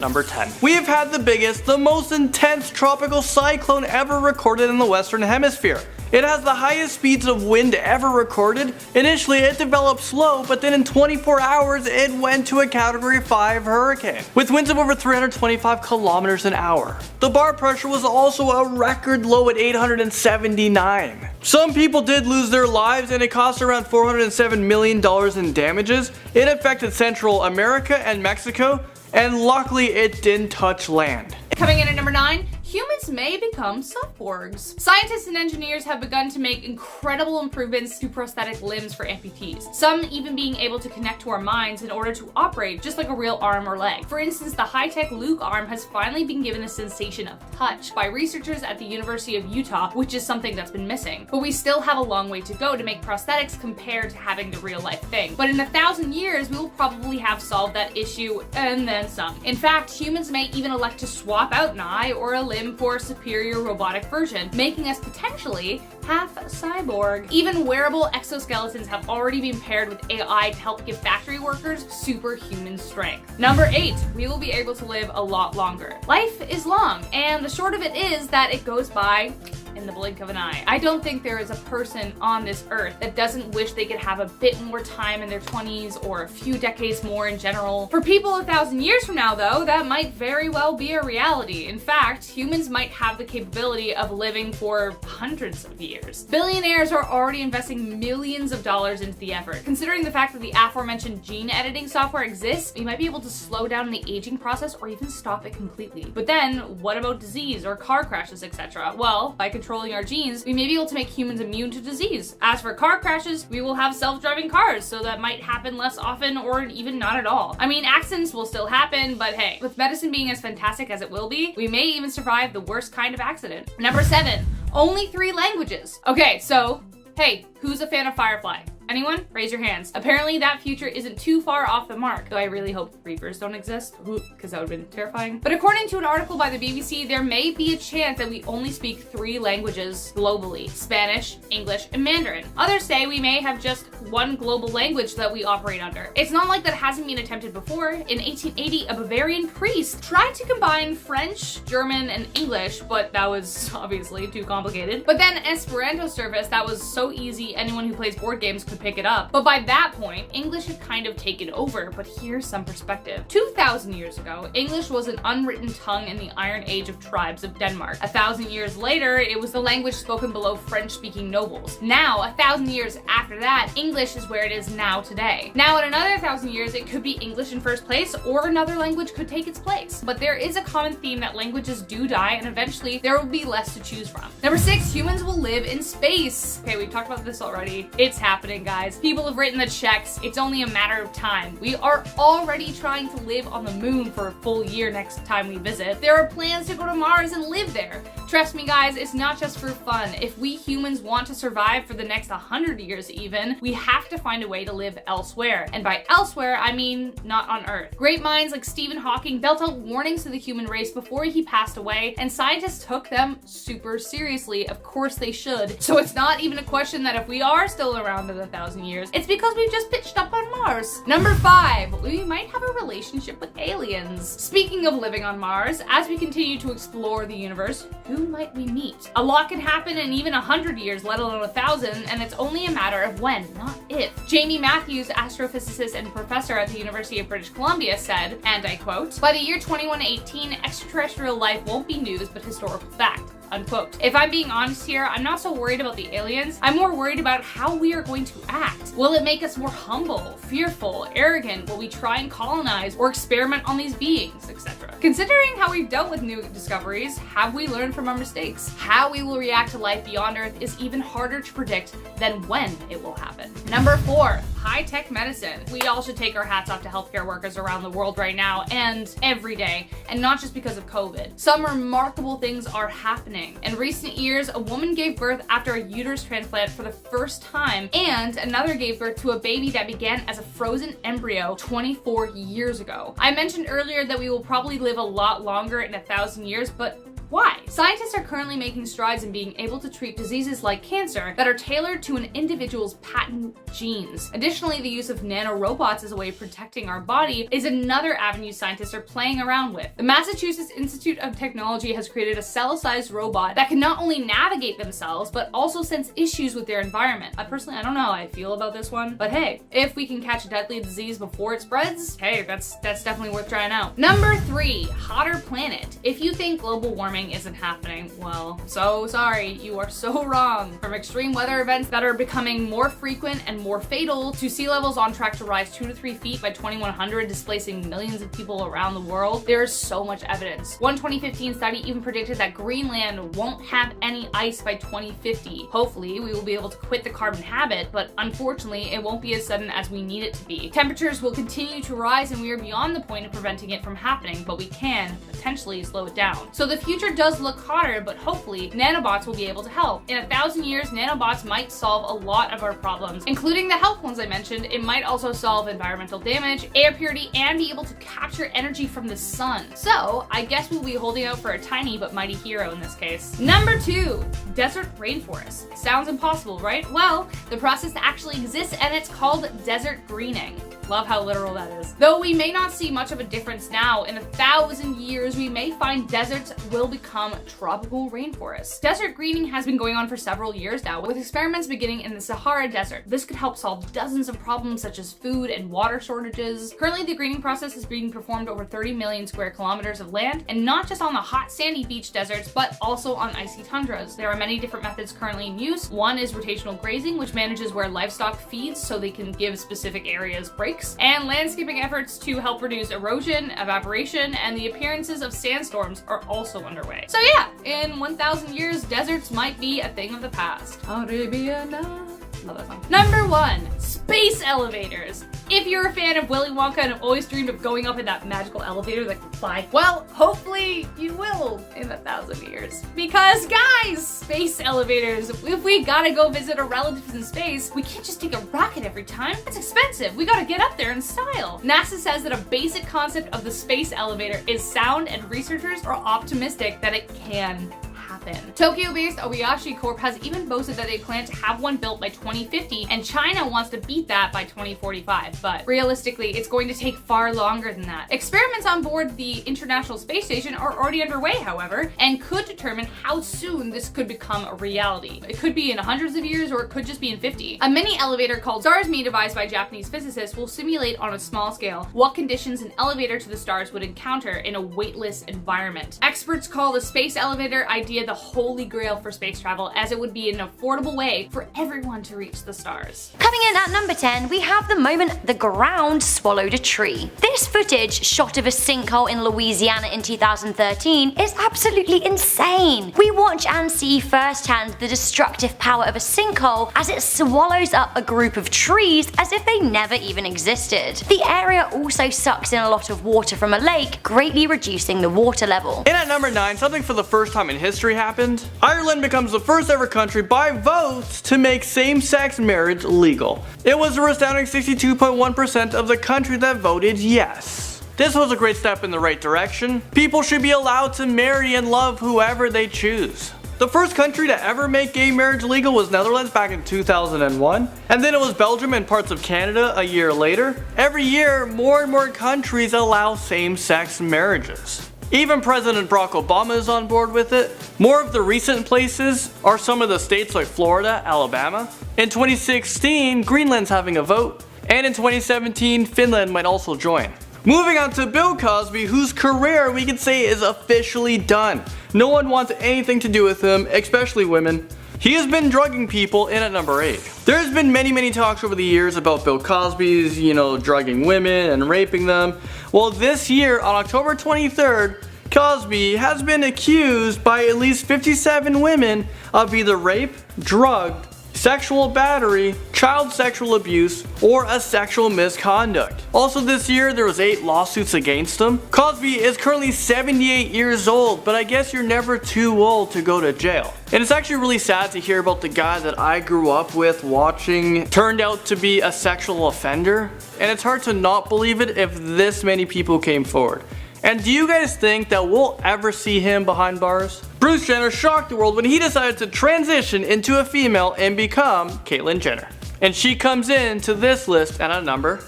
Number 10. We have had the biggest, the most intense tropical cyclone ever recorded in the Western Hemisphere. It has the highest speeds of wind ever recorded. Initially, it developed slow, but then in 24 hours, it went to a Category 5 hurricane, with winds of over 325 kilometers an hour. The bar pressure was also a record low at 879. Some people did lose their lives, and it cost around $407 million in damages. It affected Central America and Mexico, and luckily it didn't touch land. Coming in at number 9, humans may become cyborgs. Scientists and engineers have begun to make incredible improvements to prosthetic limbs for amputees, some even being able to connect to our minds in order to operate just like a real arm or leg. For instance, the high-tech Luke arm has finally been given the sensation of touch by researchers at the University of Utah, which is something that's been missing. But we still have a long way to go to make prosthetics compared to having the real-life thing. But in 1,000 years, we will probably have solved that issue and then some. In fact, humans may even elect to swap out an eye or a limb for a superior robotic version, making us potentially half cyborg. Even wearable exoskeletons have already been paired with AI to help give factory workers superhuman strength. Number 8, we will be able to live a lot longer. Life is long, and the short of it is that it goes by in the blink of an eye. I don't think there is a person on this earth that doesn't wish they could have a bit more time in their 20s or a few decades more in general. For people 1,000 years from now though, that might very well be a reality. In fact, humans might have the capability of living for hundreds of years. Billionaires are already investing millions of dollars into the effort. Considering the fact that the aforementioned gene editing software exists, we might be able to slow down the aging process or even stop it completely. But then, what about disease or car crashes, etc.? Well, by controlling our genes, we may be able to make humans immune to disease. As for car crashes, we will have self-driving cars, so that might happen less often or even not at all. I mean, accidents will still happen, but hey, with medicine being as fantastic as it will be, we may even survive the worst kind of accident. Number 7, only 3 languages. Okay, so, hey, who's a fan of Firefly? Anyone? Raise your hands. Apparently that future isn't too far off the mark, though I really hope Reapers don't exist, because that would have been terrifying. But according to an article by the BBC, there may be a chance that we only speak 3 languages globally: Spanish, English, and Mandarin. Others say we may have just one global language that we operate under. It's not like that hasn't been attempted before. In 1880, a Bavarian priest tried to combine French, German, and English, but that was obviously too complicated. But then Esperanto service that was so easy anyone who plays board games could pick it up. But by that point, English had kind of taken over, but here's some perspective. 2,000 years ago, English was an unwritten tongue in the Iron Age of tribes of Denmark. 1,000 years later, it was the language spoken below French-speaking nobles. Now, 1,000 years after that, English is where it is now today. Now, in another 1,000 years, it could be English in first place, or another language could take its place. But there is a common theme that languages do die, and eventually there will be less to choose from. Number 6, humans will live in space. Okay, we've talked about this already. It's happening, guys. People have written the checks. It's only a matter of time. We are already trying to live on the moon for a full year next time we visit. There are plans to go to Mars and live there. Trust me, guys, it's not just for fun. If we humans want to survive for the next 100 years even, we have to find a way to live elsewhere. And by elsewhere, I mean not on Earth. Great minds like Stephen Hawking dealt out warnings to the human race before he passed away, and scientists took them super seriously. Of course they should. So it's not even a question that if we are still around in 1,000 years, it's because we've just pitched up on Mars. Number 5, we might have a relationship with aliens. Speaking of living on Mars, as we continue to explore the universe, who might we meet? A lot can happen in even 100 years, let alone 1,000, and it's only a matter of when, not if. Jamie Matthews, astrophysicist and professor at the University of British Columbia, said, and I quote, "By the year 2118, extraterrestrial life won't be news but historical fact." Unquote. If I'm being honest here, I'm not so worried about the aliens. I'm more worried about how we are going to act. Will it make us more humble, fearful, arrogant? Will we try and colonize or experiment on these beings, etc.? Considering how we've dealt with new discoveries, have we learned from our mistakes? How we will react to life beyond Earth is even harder to predict than when it will happen. Number 4, high-tech medicine. We all should take our hats off to healthcare workers around the world right now and every day, and not just because of COVID. Some remarkable things are happening. In recent years, a woman gave birth after a uterus transplant for the first time, and another gave birth to a baby that began as a frozen embryo 24 years ago. I mentioned earlier that we will probably live a lot longer in 1,000 years, but Why? Scientists are currently making strides in being able to treat diseases like cancer that are tailored to an individual's patent genes. Additionally, the use of nanorobots as a way of protecting our body is another avenue scientists are playing around with. The Massachusetts Institute of Technology has created a cell-sized robot that can not only navigate themselves, but also sense issues with their environment. I don't know how I feel about this one, but hey, if we can catch a deadly disease before it spreads, hey, that's definitely worth trying out. Number 3, hotter planet. If you think global warming isn't happening, well, so sorry, you are so wrong. From extreme weather events that are becoming more frequent and more fatal, to sea levels on track to rise 2 to 3 feet by 2100, displacing millions of people around the world, there is so much evidence. One 2015 study even predicted that Greenland won't have any ice by 2050. Hopefully, we will be able to quit the carbon habit, but unfortunately, it won't be as sudden as we need it to be. Temperatures will continue to rise and we are beyond the point of preventing it from happening, but we can potentially slow it down. So the future does look hotter, but hopefully, nanobots will be able to help. In 1,000 years, nanobots might solve a lot of our problems, including the health ones I mentioned. It might also solve environmental damage, air purity, and be able to capture energy from the sun. So I guess we'll be holding out for a tiny but mighty hero in this case. Number 2, desert rainforest. Sounds impossible, right? Well, the process actually exists and it's called desert greening. Love how literal that is. Though we may not see much of a difference now, in 1,000 years we may find deserts will become tropical rainforests. Desert greening has been going on for several years now, with experiments beginning in the Sahara Desert. This could help solve dozens of problems such as food and water shortages. Currently, the greening process is being performed over 30 million square kilometers of land, and not just on the hot sandy beach deserts, but also on icy tundras. There are many different methods currently in use. One is rotational grazing, which manages where livestock feeds so they can give specific areas breaks, and landscaping efforts to help reduce erosion, evaporation, and the appearances of sandstorms are also underway. So yeah, in 1,000 years, deserts might be a thing of the past. Arabia now. Love that song. Number 1, space elevators. If you're a fan of Willy Wonka and have always dreamed of going up in that magical elevator that can fly, well, hopefully you will in 1,000 years. Because guys, space elevators, if we gotta go visit our relatives in space, we can't just take a rocket every time. That's expensive. We gotta get up there in style. NASA says that a basic concept of the space elevator is sound, and researchers are optimistic that it can happen. Tokyo-based Obayashi Corp has even boasted that they plan to have one built by 2050, and China wants to beat that by 2045. But realistically, it's going to take far longer than that. Experiments on board the International Space Station are already underway, however, and could determine how soon this could become a reality. It could be in hundreds of years, or it could just be in 50. A mini elevator called STARS-Me, devised by Japanese physicists, will simulate on a small scale what conditions an elevator to the stars would encounter in a weightless environment. Experts call the space elevator idea the holy grail for space travel, as it would be an affordable way for everyone to reach the stars. Coming in at number 10, we have the moment the ground swallowed a tree. This footage, shot of a sinkhole in Louisiana in 2013, is absolutely insane. We watch and see firsthand the destructive power of a sinkhole as it swallows up a group of trees as if they never even existed. The area also sucks in a lot of water from a lake, greatly reducing the water level. And at number 9, something for the first time in history happened. Ireland becomes the first ever country by votes to make same-sex marriage legal. It was a resounding 62.1% of the country that voted yes. This was a great step in the right direction. People should be allowed to marry and love whoever they choose. The first country to ever make gay marriage legal was Netherlands back in 2001, and then it was Belgium and parts of Canada a year later. Every year, more and more countries allow same-sex marriages. Even President Barack Obama is on board with it. More of the recent places are some of the states like Florida, Alabama. In 2016, Greenland's having a vote, and in 2017, Finland might also join. Moving on to Bill Cosby, whose career we could say is officially done. No one wants anything to do with him, especially women. He has been drugging people in at number 8. There's been many talks over the years about Bill Cosby's, drugging women and raping them. Well, this year, on October 23rd, Cosby has been accused by at least 57 women of either rape, drugged, sexual battery, child sexual abuse, or a sexual misconduct. Also this year, there was 8 lawsuits against him. Cosby is currently 78 years old, but I guess you're never too old to go to jail. And it's actually really sad to hear about the guy that I grew up with watching turned out to be a sexual offender. And it's hard to not believe it if this many people came forward. And do you guys think that we'll ever see him behind bars? Bruce Jenner shocked the world when he decided to transition into a female and become Caitlyn Jenner. And she comes into this list at a number.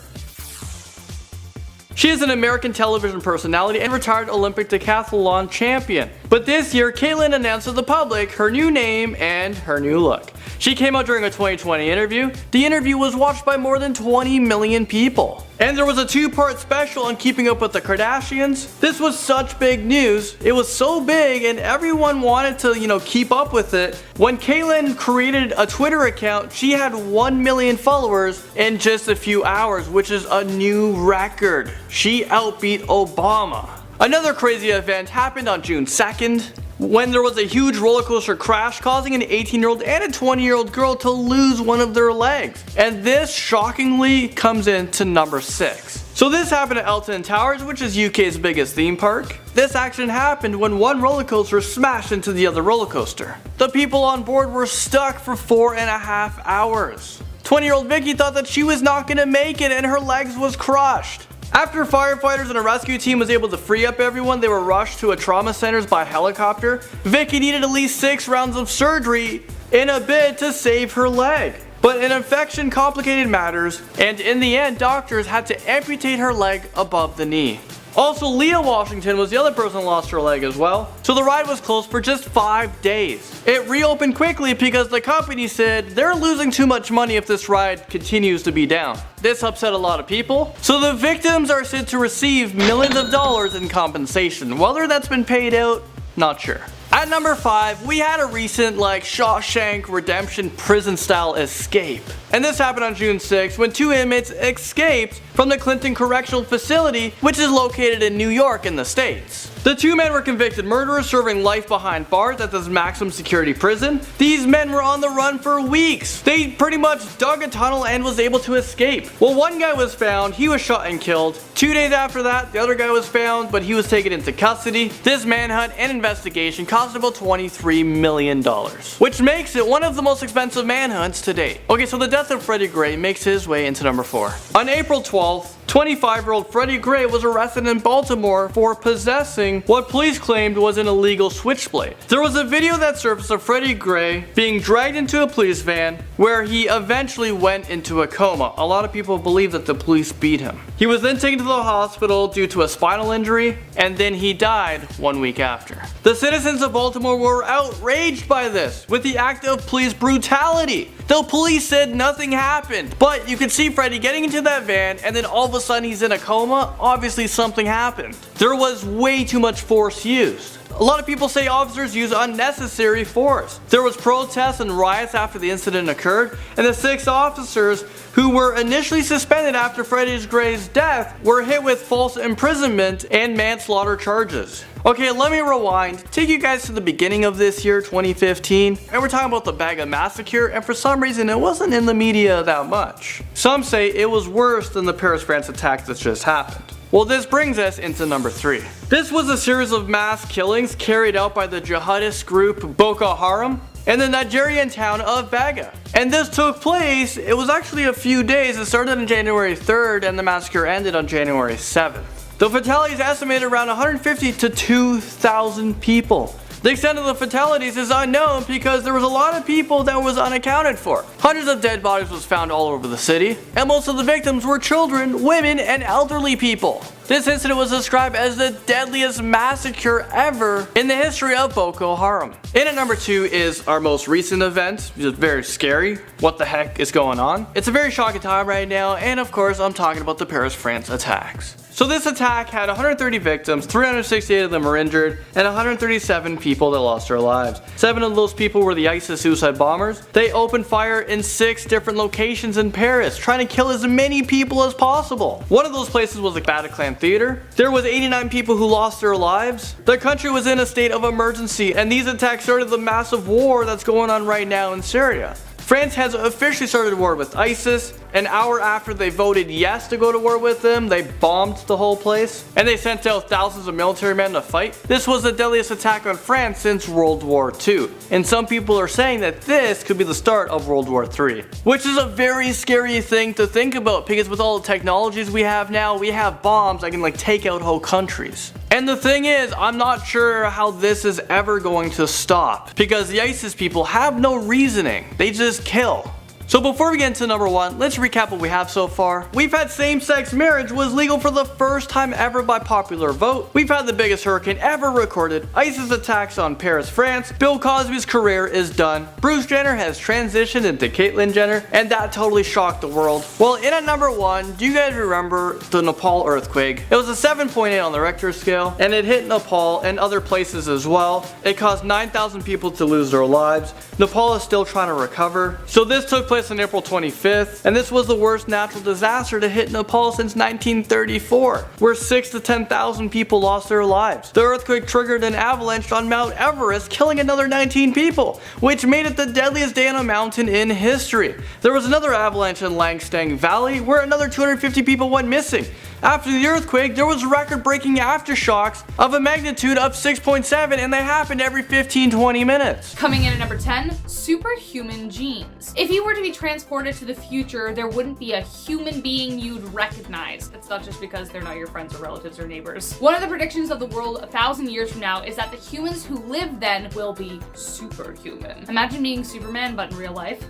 She is an American television personality and retired Olympic decathlon champion. But this year, Caitlyn announced to the public her new name and her new look. She came out during a 2020 interview. The interview was watched by more than 20 million people. And there was a 2-part special on keeping up with the Kardashians. This was such big news. It was so big and everyone wanted to, keep up with it. When Caitlyn created a Twitter account, she had 1 million followers in just a few hours, which is a new record. She outbeat Obama. Another crazy event happened on June 2nd. When there was a huge roller coaster crash causing an 18-year-old and a 20-year-old girl to lose one of their legs. And this shockingly comes into number 6. So this happened at Elton Towers, which is UK's biggest theme park. This action happened when one roller coaster smashed into the other roller coaster. The people on board were stuck for 4.5 hours. 20-year-old Vicky thought that she was not gonna make it and her legs was crushed. After firefighters and a rescue team was able to free up everyone, they were rushed to a trauma centers by helicopter. Vicky needed at least 6 rounds of surgery in a bid to save her leg. But an infection complicated matters, and in the end, doctors had to amputate her leg above the knee. Also, Leah Washington was the other person who lost her leg as well, so the ride was closed for just 5 days. It reopened quickly because the company said they're losing too much money if this ride continues to be down. This upset a lot of people, so the victims are said to receive millions of dollars in compensation. Whether that's been paid out, not sure. At number 5, we had a recent Shawshank Redemption prison style escape. And this happened on June 6th when 2 inmates escaped from the Clinton Correctional Facility, which is located in New York in the States. The 2 men were convicted murderers serving life behind bars at this maximum security prison. These men were on the run for weeks. They pretty much dug a tunnel and was able to escape. Well, one guy was found, he was shot and killed. 2 days after that, the other guy was found, but he was taken into custody. This manhunt and investigation cost about $23 million, which makes it one of the most expensive manhunts to date. Okay, so the death of Freddie Gray makes his way into number 4. On April 12th, 25-year-old Freddie Gray was arrested in Baltimore for possessing what police claimed was an illegal switchblade. There was a video that surfaced of Freddie Gray being dragged into a police van where he eventually went into a coma. A lot of people believe that the police beat him. He was then taken to the hospital due to a spinal injury, and then he died 1 week after. The citizens of Baltimore were outraged by this, with the act of police brutality. The police said nothing happened, but you could see Freddie getting into that van and then all of a sudden he's in a coma. Obviously something happened. There was way too much force used. A lot of people say officers use unnecessary force. There was protests and riots after the incident occurred, and the 6 officers who were initially suspended after Freddie Gray's death were hit with false imprisonment and manslaughter charges. Okay, let me rewind, take you guys to the beginning of this year, 2015, and we're talking about the Baga Massacre, and for some reason it wasn't in the media that much. Some say it was worse than the Paris, France attack that just happened. Well, this brings us into number 3. This was a series of mass killings carried out by the jihadist group Boko Haram in the Nigerian town of Baga. And this took place, it was actually a few days. It started on January 3rd and the massacre ended on January 7th. The fatalities estimated around 150 to 2,000 people. The extent of the fatalities is unknown because there was a lot of people that was unaccounted for. Hundreds of dead bodies was found all over the city, and most of the victims were children, women, and elderly people. This incident was described as the deadliest massacre ever in the history of Boko Haram. In at number 2 is our most recent event, which is very scary. What the heck is going on? It's a very shocking time right now, and of course I'm talking about the Paris, France attacks. So this attack had 130 victims, 368 of them were injured, and 137 people that lost their lives. 7 of those people were the ISIS suicide bombers. They opened fire in 6 different locations in Paris, trying to kill as many people as possible. One of those places was the Bataclan Theater. There was 89 people who lost their lives. The country was in a state of emergency, and these attacks started the massive war that's going on right now in Syria. France has officially started war with ISIS. An hour after they voted yes to go to war with them, they bombed the whole place, and they sent out thousands of military men to fight. This was the deadliest attack on France since World War II, and some people are saying that this could be the start of World War III, which is a very scary thing to think about because with all the technologies we have now, we have bombs that can take out whole countries. And the thing is, I'm not sure how this is ever going to stop, because the ISIS people have no reasoning, they just kill. So before we get into number 1, let's recap what we have so far. We've had same-sex marriage was legal for the first time ever by popular vote. We've had the biggest hurricane ever recorded. ISIS attacks on Paris, France. Bill Cosby's career is done. Bruce Jenner has transitioned into Caitlyn Jenner, and that totally shocked the world. Well, in at number 1, do you guys remember the Nepal earthquake? It was a 7.8 on the Richter scale, and it hit Nepal and other places as well. It caused 9,000 people to lose their lives. Nepal is still trying to recover. So this took place on April 25th, and this was the worst natural disaster to hit Nepal since 1934, where 6,000 to 10,000 people lost their lives. The earthquake triggered an avalanche on Mount Everest, killing another 19 people, which made it the deadliest day on a mountain in history. There was another avalanche in Langstang Valley, where another 250 people went missing. After the earthquake, there was record-breaking aftershocks of a magnitude of 6.7, and they happened every 15-20 minutes. Coming in at number 10, superhuman genes. If you were to be transported to the future, there wouldn't be a human being you'd recognize. That's not just because they're not your friends or relatives or neighbors. One of the predictions of the world 1,000 years from now is that the humans who live then will be superhuman. Imagine being Superman, but in real life.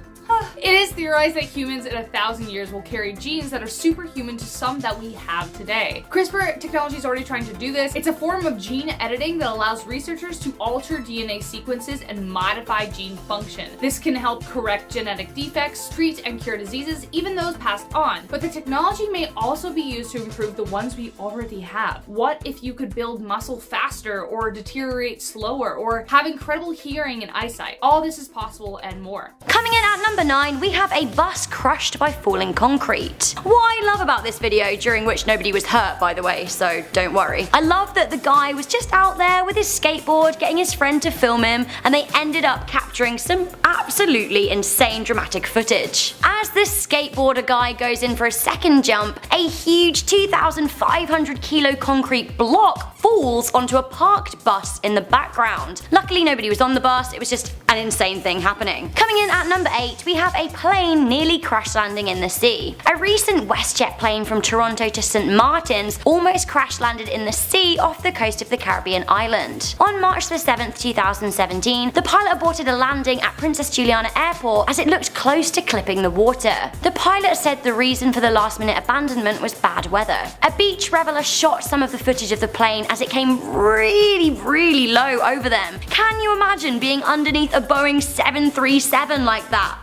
It is theorized that humans in 1,000 years will carry genes that are superhuman to some that we have today. CRISPR technology is already trying to do this. It's a form of gene editing that allows researchers to alter DNA sequences and modify gene function. This can help correct genetic defects, treat and cure diseases, even those passed on. But the technology may also be used to improve the ones we already have. What if you could build muscle faster or deteriorate slower or have incredible hearing and eyesight? All this is possible and more. Coming in at number 9, we have a bus crushed by falling concrete. What I love about this video, during which nobody was hurt by the way, so don't worry. I love that the guy was just out there with his skateboard getting his friend to film him, and they ended up capturing some absolutely insane dramatic footage. As this skateboarder guy goes in for a second jump, a huge 2,500 kilo concrete block falls onto a parked bus in the background. Luckily nobody was on the bus, it was just an insane thing happening. Coming in at number 8, we have a plane nearly crash landing in the sea. A recent WestJet plane from Toronto to St. Martin's almost crash landed in the sea off the coast of the Caribbean island. On March the 7th, 2017, the pilot aborted a landing at Princess Juliana Airport as it looked close to clipping the water. The pilot said the reason for the last-minute abandonment was bad weather. A beach reveler shot some of the footage of the plane as it came really low over them. Can you imagine being underneath a Boeing 737 like that?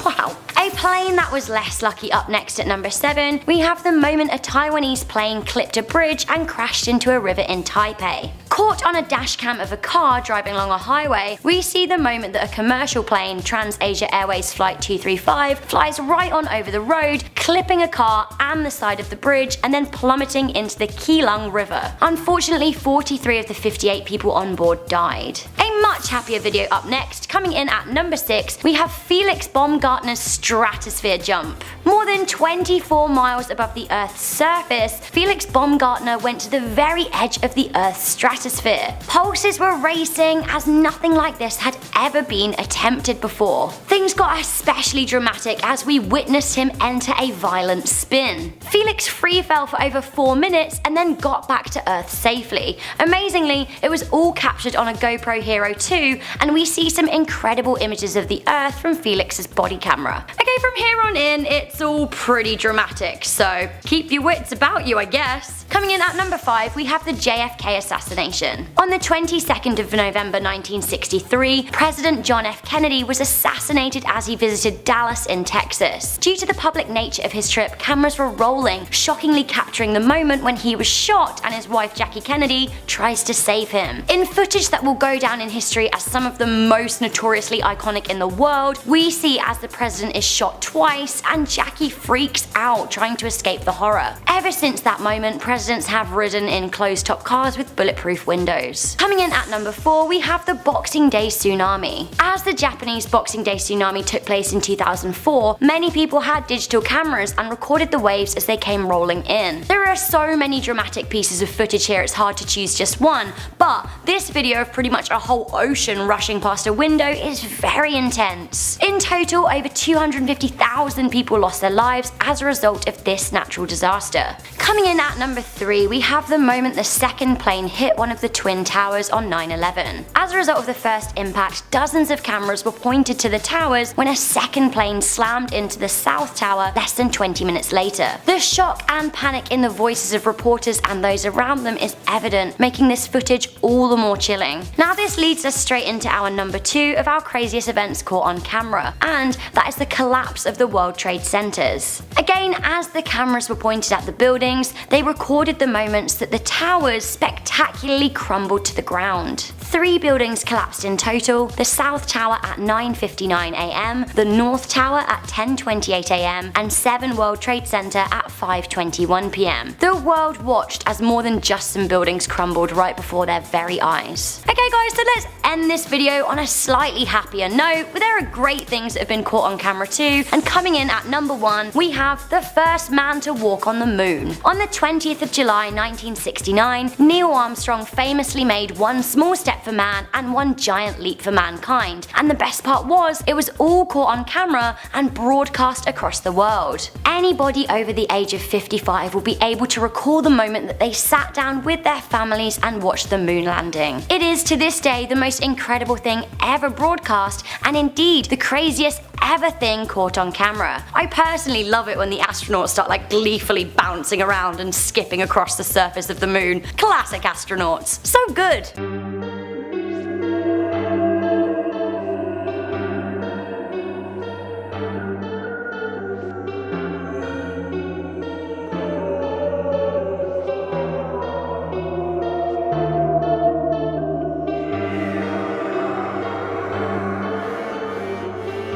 Wow. A plane that was less lucky up next at number 7, we have the moment a Taiwanese plane clipped a bridge and crashed into a river in Taipei. Caught on a dashcam of a car driving along a highway, we see the moment that a commercial plane, TransAsia Airways Flight 235, flies right on over the road, clipping a car and the side of the bridge and then plummeting into the Keelung River. Unfortunately, 43 of the 58 people on board died. A much happier video up next. Coming in at number 6, we have Felix Baumgartner's Stratosphere jump. More than 24 miles above the Earth's surface, Felix Baumgartner went to the very edge of the Earth's stratosphere. Pulses were racing as nothing like this had ever been attempted before. Things got especially dramatic as we witnessed him enter a violent spin. Felix free fell for over 4 minutes and then got back to Earth safely. Amazingly, it was all captured on a GoPro Hero 2, and we see some incredible images of the Earth from Felix's body camera. Okay, from here on in, it's all pretty dramatic, so keep your wits about you, I guess. Coming in at number 5, we have the JFK assassination. On the 22nd of November 1963, President John F. Kennedy was assassinated as he visited Dallas in Texas. Due to the public nature of his trip, cameras were rolling, shockingly capturing the moment when he was shot and his wife Jackie Kennedy tries to save him. In footage that will go down in history as some of the most notoriously iconic in the world, we see as the president is shot twice and Jackie freaks out trying to escape the horror. Ever since that moment, presidents have ridden in closed-top cars with bulletproof windows. Coming in at number 4, we have the Boxing Day tsunami. As the Japanese Boxing Day tsunami took place in 2004, many people had digital cameras and recorded the waves as they came rolling in. There are so many dramatic pieces of footage here it's hard to choose just one, but this video of pretty much a whole ocean rushing past a window is very intense. In total, over 250,000 people lost their lives as a result of this natural disaster. Coming in at number 3, we have the moment the second plane hit one of the twin towers on 9/11. As a result of the first impact, dozens of cameras were pointed to the towers when a second plane slammed into the south tower less than 20 minutes later. The shock and panic in the voices of reporters and those around them is evident, making this footage all the more chilling. Now this leads us straight into our number 2 of our craziest events caught on camera, and that is the collapse of the World Trade Centers. Again, as the cameras were pointed at the buildings, they recorded the moments that the towers spectacularly crumbled to the ground. 3 buildings collapsed in total: the South Tower at 9:59 am, the North Tower at 10:28 am, and 7 World Trade Center at 5:21 pm. The world watched as more than just some buildings crumbled right before their very eyes. Okay guys, so let's end this video on a slightly happier note, but there are great things that have been caught on camera too, and coming in at number 1, we have the first man to walk on the moon. On the 20th of July 1969, Neil Armstrong famously made one small step for man and one giant leap for mankind, and the best part was, it was all caught on camera and broadcast across the world. Anybody over the age of 55 will be able to recall the moment that they sat down with their families and watched the moon landing. It is to this day the most incredible thing ever broadcast, and indeed the craziest ever thing caught on camera. I personally love it when the astronauts start gleefully bouncing around and skipping across the surface of the moon. Classic astronauts. So good!